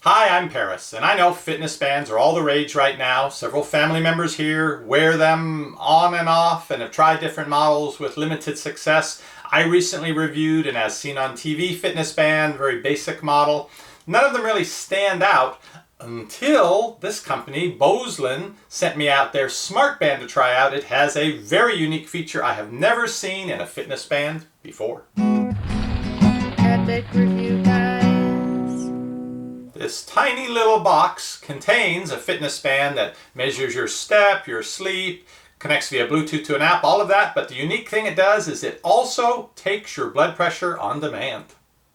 Hi, I'm Paris, and I know fitness bands are all the rage right now. Several family members here wear them on and off and have tried different models with limited success. I recently reviewed an as seen on TV fitness band, very basic model. None of them really stand out until this company, Bozlun, sent me out their smart band to try out. It has a very unique feature I have never seen in a fitness band before. Epic review, guys. This tiny little box contains a fitness band that measures your step, your sleep, connects via Bluetooth to an app, all of that. But the unique thing it does is it also takes your blood pressure on demand.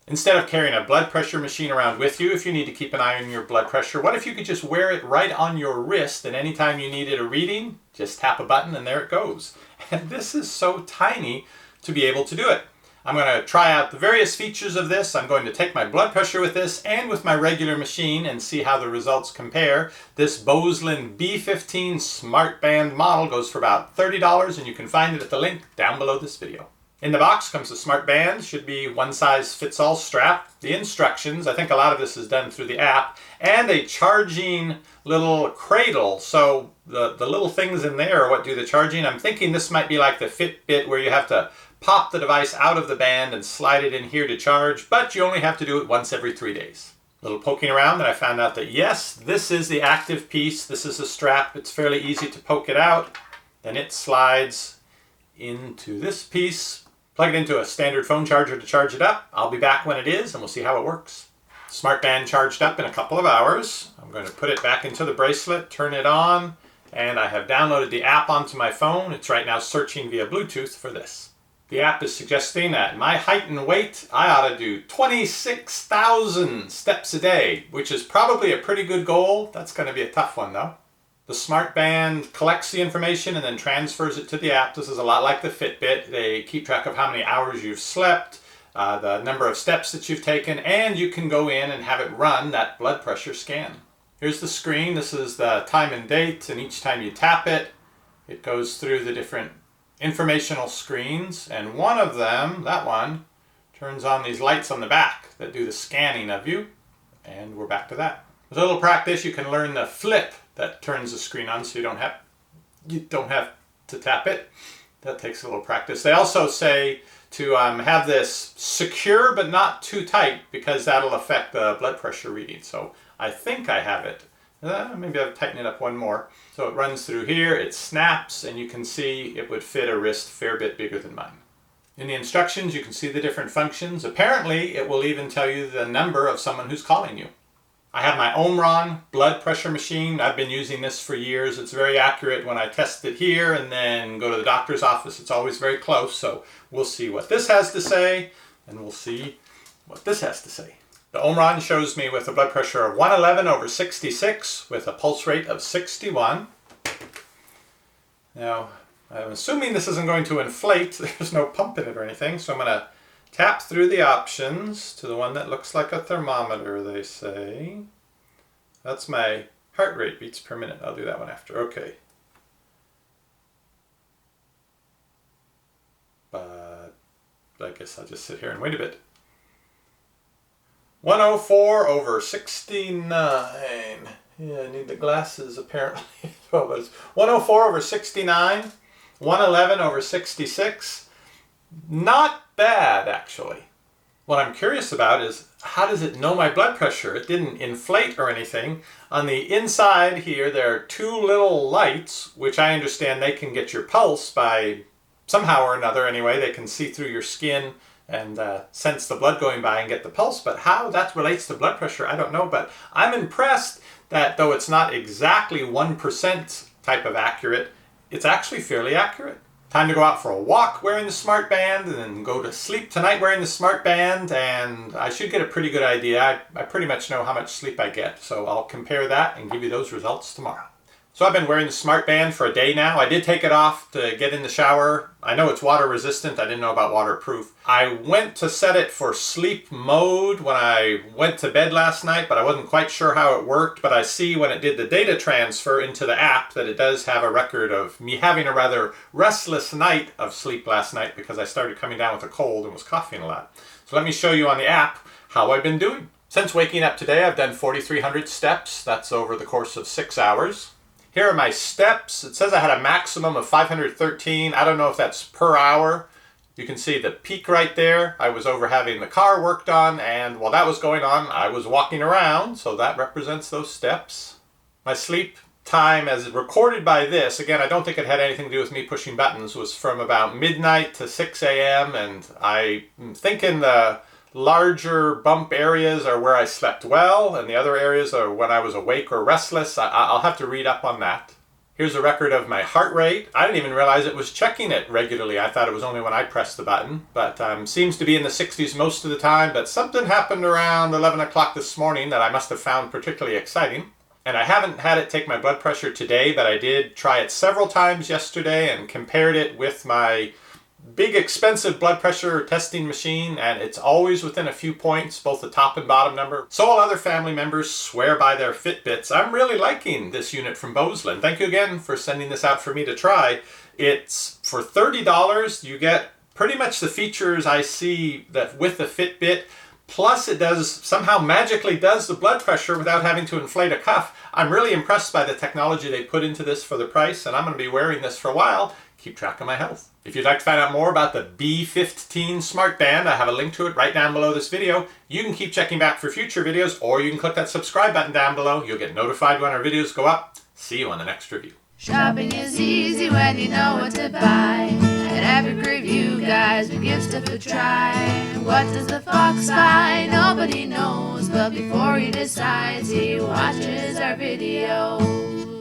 Instead of carrying a blood pressure machine around with you if you need to keep an eye on your blood pressure, what if you could just wear it right on your wrist, and anytime you needed a reading, just tap a button and there it goes. And this is so tiny to be able to do it. I'm going to try out the various features of this. I'm going to take my blood pressure with this and with my regular machine and see how the results compare. This Bozlun B15 Smart Band model goes for about $30, and you can find it at the link down below this video. In the box comes a smart band, should be one size fits all strap, the instructions, I think a lot of this is done through the app, and a charging little cradle. So the little things in there are what do the charging. I'm thinking this might be like the Fitbit where you have to pop the device out of the band and slide it in here to charge, but you only have to do it once every 3 days. A little poking around and I found out that yes, this is the active piece. This is a strap. It's fairly easy to poke it out. Then it slides into this piece. Plug it into a standard phone charger to charge it up. I'll be back when it is and we'll see how it works. Smart band charged up in a couple of hours. I'm going to put it back into the bracelet, turn it on, and I have downloaded the app onto my phone. It's right now searching via Bluetooth for this. The app is suggesting that my height and weight, I ought to do 26,000 steps a day, which is probably a pretty good goal. That's going to be a tough one though. The smart band collects the information and then transfers it to the app. This is a lot like the Fitbit. They keep track of how many hours you've slept, the number of steps that you've taken, and you can go in and have it run that blood pressure scan. Here's the screen. This is the time and date, and each time you tap it, it goes through the different informational screens, and one of them, that one, turns on these lights on the back that do the scanning of you, and we're back to that. With a little practice, you can learn the flip that turns the screen on, so you don't have to tap it. That takes a little practice. They also say to have this secure but not too tight, because that'll affect the blood pressure reading. So I think I have it. Maybe I'll tighten it up one more. So it runs through here, it snaps, and you can see it would fit a wrist a fair bit bigger than mine. In the instructions, you can see the different functions. Apparently, it will even tell you the number of someone who's calling you. I have my Omron blood pressure machine. I've been using this for years. It's very accurate when I test it here and then go to the doctor's office. It's always very close. So we'll see what this has to say, and we'll see what this has to say. The Omron shows me with a blood pressure of 111/66 with a pulse rate of 61. Now, I'm assuming this isn't going to inflate. There's no pump in it or anything. So I'm going to tap through the options to the one that looks like a thermometer, they say. That's my heart rate beats per minute. I'll do that one after. Okay. But I guess I'll just sit here and wait a bit. 104/69. Yeah, I need the glasses apparently. So it was 104/69, 111/66. Not bad actually. What I'm curious about is how does it know my blood pressure? It didn't inflate or anything. On the inside here there are two little lights, which I understand they can get your pulse by somehow or another anyway. They can see through your skin and sense the blood going by and get the pulse, but how that relates to blood pressure, I don't know. But I'm impressed that though it's not exactly 1% type of accurate, it's actually fairly accurate. Time to go out for a walk wearing the smart band, and then go to sleep tonight wearing the smart band, and I should get a pretty good idea. I pretty much know how much sleep I get, so I'll compare that and give you those results tomorrow. So I've been wearing the smart band for a day now. I did take it off to get in the shower. I know it's water resistant. I didn't know about waterproof. I went to set it for sleep mode when I went to bed last night, but I wasn't quite sure how it worked. But I see when it did the data transfer into the app that it does have a record of me having a rather restless night of sleep last night because I started coming down with a cold and was coughing a lot. So let me show you on the app how I've been doing. Since waking up today, I've done 4,300 steps. That's over the course of 6 hours. Here are my steps. It says I had a maximum of 513. I don't know if that's per hour. You can see the peak right there. I was over having the car worked on, and while that was going on, I was walking around, so that represents those steps. My sleep time as recorded by this, again, I don't think it had anything to do with me pushing buttons, was from about midnight to 6 a.m. and I'm thinking the larger bump areas are where I slept well, and the other areas are when I was awake or restless. I'll have to read up on that. Here's a record of my heart rate. I didn't even realize it was checking it regularly. I thought it was only when I pressed the button, but seems to be in the 60s most of the time, but something happened around 11 o'clock this morning that I must have found particularly exciting. And I haven't had it take my blood pressure today, but I did try it several times yesterday and compared it with my big expensive blood pressure testing machine, and it's always within a few points, both the top and bottom number. So all other family members swear by their Fitbits. I'm really liking this unit from Bozlun. Thank you again for sending this out for me to try. It's for $30. You get pretty much the features I see that with the Fitbit, plus it does somehow magically does the blood pressure without having to inflate a cuff. I'm really impressed by the technology they put into this for the price, and I'm going to be wearing this for a while. Keep track of my health. If you'd like to find out more about the B15 Smart Band, I have a link to it right down below this video. You can keep checking back for future videos, or you can click that subscribe button down below. You'll get notified when our videos go up. See you on the next review. Shopping is easy when you know what to buy. At EpicReviewGuys, we give stuff a try. What does the fox buy? Nobody knows, but before he decides, he watches our videos.